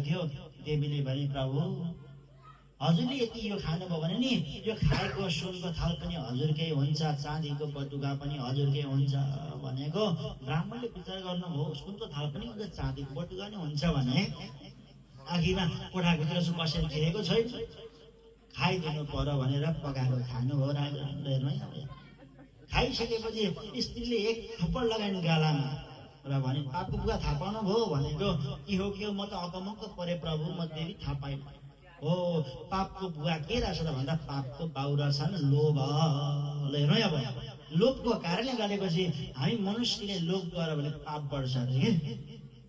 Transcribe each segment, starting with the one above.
थियो। देवीले भने प्रभु हजुरले यति यो खानुभयो भने नि यो खाएको सुनको थाल पनि हजुरकै हुन्छ, चाँदीको बटुका पनि हजुरकै हुन्छ भनेको ब्राह्मणले विचार गर्नुभयो। सुनको थाल पनि हुन्छ, चाँदीको बटुका नि हुन्छ भने आखिरमा कोठाभित्र बसेर खेलेको छैन, खाइदिनु पर्यो भनेर पकाएको खानुभयो राजाले। खाइसकेपछि स्त्रीले एक थप्पड लगाइन् गालामा र भने पापको बुवा थाहा पाउनु भयो भनेको के हो म त अकमक्क परे प्रभु, म देवी थाहा पाइन। हो पापको बुवा के रहेछ त भन्दा पापको बाउ रहेछ नि लोभ। हेर्नु अब लोभको कारणले गरेपछि हामी मनुष्यले लोभ गर्यो भने पाप बढ्छ अरे के।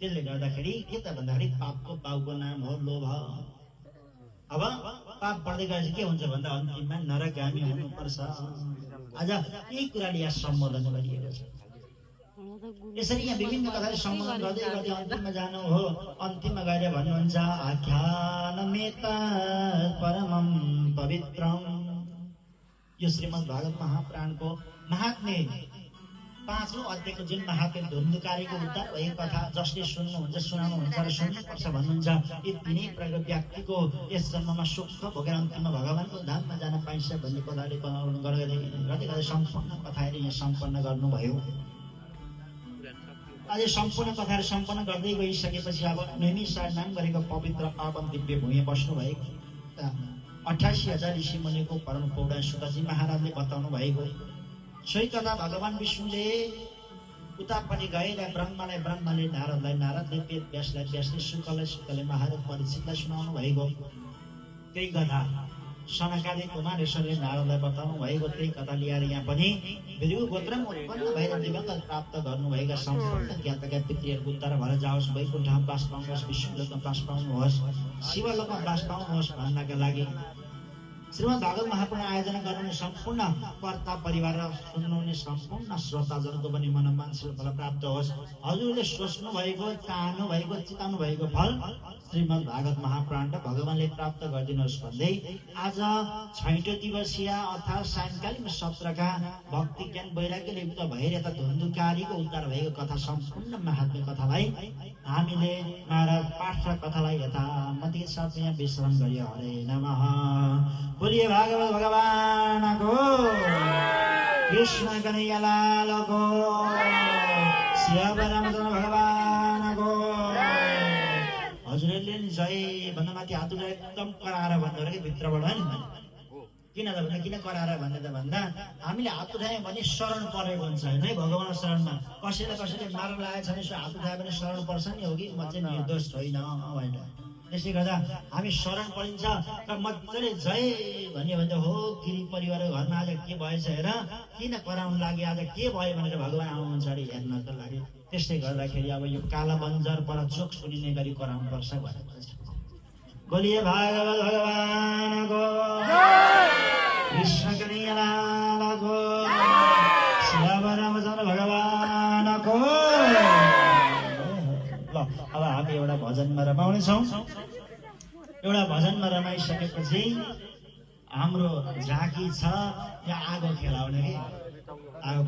त्यसले गर्दाखेरि के त भन्दाखेरि पापको बाउको नाम हो लोभ। अब पाप बढ्दै गएपछि के हुन्छ भन्दा अन्तिममा नरकगामी हुनुपर्छ। आज यही कुराले यहाँ सम्बोधन गरिएको छ। यसरी यहाँ विभिन्न कथाले सम्बोधन गर्दै गर्दै अन्तिममा जानु हो। अन्तिममा गएर भन्नुहुन्छ आख्यानमेत परमं पवित्रम। यो श्रीमद् भागवत महापुराणको महात्म्य 5औं अध्यायको जुन महात्म्य धुन्धुकारीको उद्धार भएको कथा जसले सुन्नुहुन्छ सुनाउनुहुन्छ र सुन्नुपर्छ भन्नुहुन्छ, यी तिनै प्रकार व्यक्तिको यस जन्ममा सुख भोगेर अन्तिममा भगवानको धाममा जान पाइन्छ भन्ने कथाले बनाउनु गर्दै गर्दै सम्पूर्ण कथाहरू यहाँ सम्पन्न गर्नुभयो। अझै सम्पूर्ण कथाहरू सम्पन्न गर्दै गइसकेपछि अब नैमिषारण्य नाम गरेको पवित्र पावन दिव्य भूमिमा बस्नुभएको 88,000 ऋषि मुनिको परम पौडा सुतजी महाराजले बताउनु भएको सोही कथा भगवान विष्णुले उतापट्टि गएर ब्रह्माले नारदलाई, नारदले वेद व्यासलाई, व्यासले शुकले महाराज परीक्षितलाई सुनाउनु भएको त्यही कथा सनकादि कुमारेश्वरले नारदलाई बताउनु भएको त्यही कथा लिएर यहाँ पनि भृगु गोत्रमा उत्पन्न भएर दिवंगत प्राप्त गर्नुभएका सम्पूर्ण ज्ञातका पितृहरूको उद्धार भएर जाओस्, वैकुण्ठमा बास पाउनुहोस्, विष्णुलोकमा बास पाउनुहोस्, शिवलोकमा बास पाउनुहोस् भन्नका लागि श्रीमद् भागवत महापुराण आयोजना गर्नुहुने सम्पूर्ण कर्ता परिवार र सुन्नुहुने सम्पूर्ण श्रोताजनको पनि मनोमानसिक फल प्राप्त होस्। हजुरले सोच्नु भएको, चाहनु भएको, चिताउनु भएको फल श्रीमद् भागवत महापुराण भगवानले प्राप्त गरिदिनुहोस् भन्दै आज छैटौं दिवसीय अर्थात् सायंकालीन सत्रका भक्ति ज्ञान वैराग्यले युक्त भएर यता धुन्धुकारीको उद्धार भएको कथा सम्पूर्ण महात्म्य कथालाई हामीले महाराज पाठ र कथालाई यथामतिका साथ यहाँ विश्राम गरियो। हरे नमः। बोलिए भागवत भगवानको, कृष्ण कन्हैया लालको, शिव रामचन्द्र भगवानको। हजुरहरूले नि जय भन्दा माथि हात उठाएर एकदम कराएर भन्नु कि भित्रबाट होइन। किन त भन्दा किन कराएर भन्ने त भन्दा हामीले हात उठायौँ भने शरण परेको हुन्छ होइन है। भगवान शरणमा कसैले मार लागेको छ भने हात उठायो भने शरण पर्छ नि, हो कि म चाहिँ निर्दोष होइन होइन। त्यसले गर्दा हामी शरण परिन्छ र मजाले जय भन्यो भने हो गिरी परिवारको घरमा आज के भएछ हेर, किन कराउनु लाग्यो, आज के भयो भनेर भगवान आउनुहुन्छ अरे हेर्नको लागि। त्यसले गर्दाखेरि अब यो काला बन्जर पर चोक सुनिने गरी कराउनु पर्छ भनेको छ। बोलिए भागवत भगवानको, कृष्ण कन्हैया लालको, शिव रामचन्द्र भगवानको। ल अब हामी एउटा भजनमा रमाउनेछौँ। एउटा भजनमा रमाइसकेपछि हाम्रो झाँकी छ यहाँ आगो खेलाउने कि आगो